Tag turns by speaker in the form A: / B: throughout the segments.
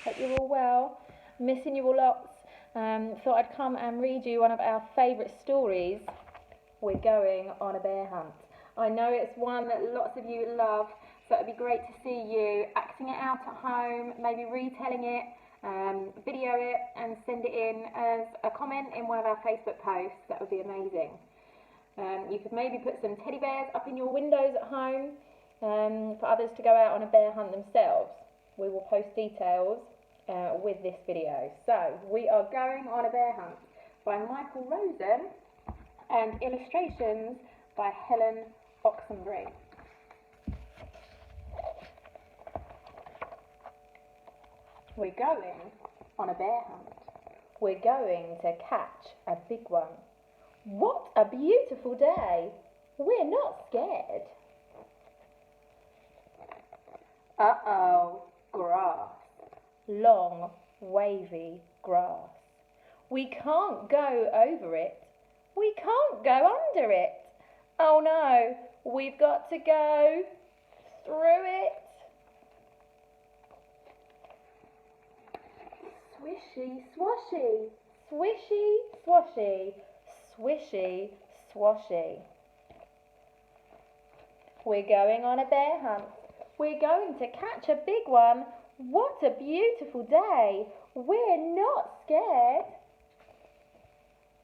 A: Hope you're all well. Missing you all lots. Thought I'd come and read you one of our favourite stories. We're going on a bear hunt. I know it's one that lots of you love, so it'd be great to see you acting it out at home, maybe retelling it, video it and send it in as a comment in one of our Facebook posts. That would be amazing. You could maybe put some teddy bears up in your windows at home for others to go out on a bear hunt themselves. We will post details with this video. So, we are going on a bear hunt by Michael Rosen and illustrations by Helen Oxenbury. We're going on a bear hunt. We're going to catch a big one. What a beautiful day. We're not scared. Uh-oh, grass. Long, wavy grass. We can't go over it. We can't go under it. Oh no, we've got to go through it. Swishy, swashy, swishy, swashy, swishy, swashy. We're going on a bear hunt. We're going to catch a big one. What a beautiful day. We're not scared.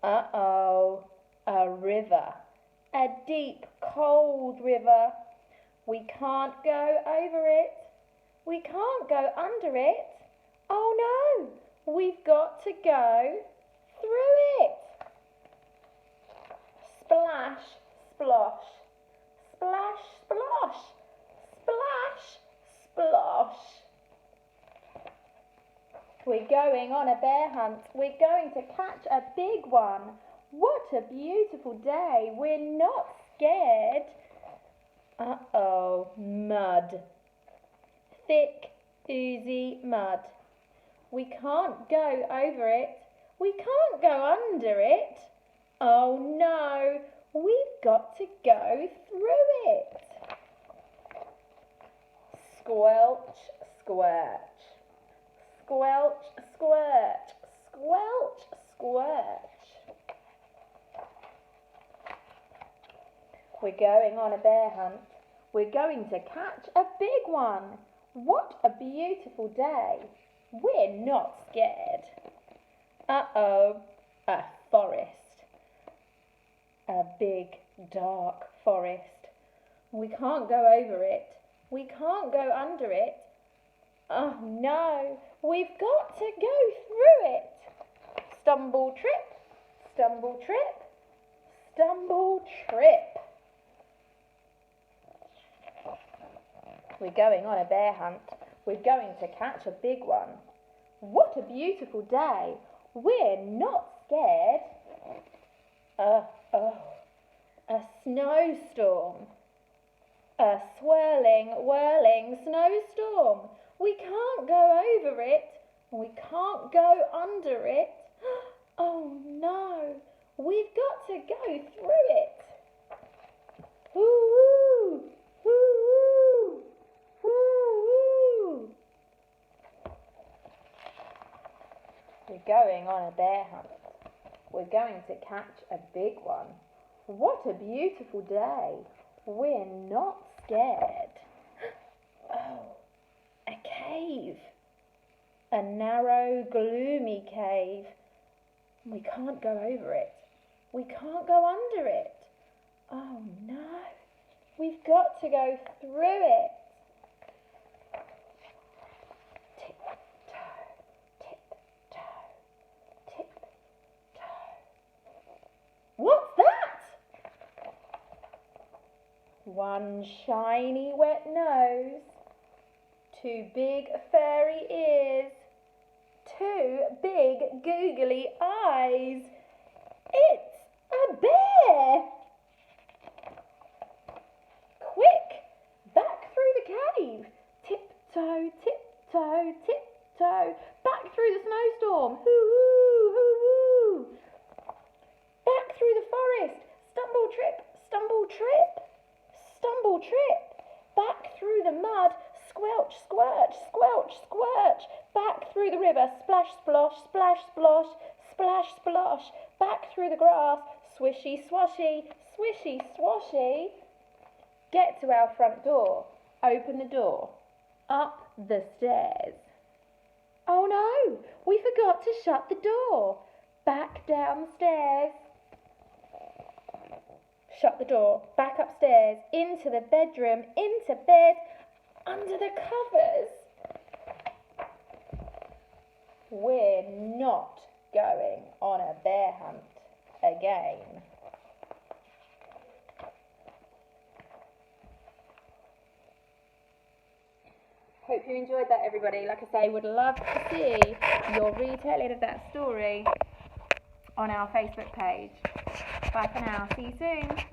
A: Uh-oh, a river. A deep, cold river. We can't go over it. We can't go under it. Oh no, we've got to go through it. Splash, splosh. Splash, splosh. Splash, splosh. We're going on a bear hunt. We're going to catch a big one. What a beautiful day. We're not scared. Uh-oh, mud. Thick, oozy mud. We can't go over it. We can't go under it. Oh no, we've got to go through it. Squelch, squirch. Squelch, squirch. Squelch, squirch. We're going on a bear hunt. We're going to catch a big one. What a beautiful day. We're not scared. Uh-oh, a forest. A big, dark forest. We can't go over it. We can't go under it. Oh no, we've got to go through it. Stumble, trip, stumble, trip, stumble, trip. We're going on a bear hunt. We're going to catch a big one. What a beautiful day. We're not scared. A snowstorm. A swirling, whirling snowstorm. We can't go over it. We can't go under it. Oh no, we've got to go through it. Woo-woo, woo-woo, woo-woo. We're going on a bear hunt. We're going to catch a big one. What a beautiful day. We're not scared. Oh, a cave. A narrow, gloomy cave. We can't go over it. We can't go under it. Oh no, we've got to go through it. What's that? One shiny wet nose, two big furry ears, two big googly eyes. It's a bear! Quick, back through the cave. Tiptoe, tiptoe, tiptoe, back through the snowstorm. Hoo-hoo, hoo-hoo. Back through the forest. Stumble, trip, stumble, trip, stumble, trip. Back through the mud. Squelch, squirch, squelch, squirch. Back through the river, splash, splosh, splash, splosh, splash, splosh, back through the grass, swishy, swashy, swishy, swashy. Get to our front door, open the door, up the stairs. Oh no, we forgot to shut the door. Back downstairs. Shut the door, back upstairs, into the bedroom, into bed, under the covers. We're not going on a bear hunt again. Hope you enjoyed that, everybody. Like I say, would love to see your retelling of that story on our Facebook page. Bye for now. See you soon.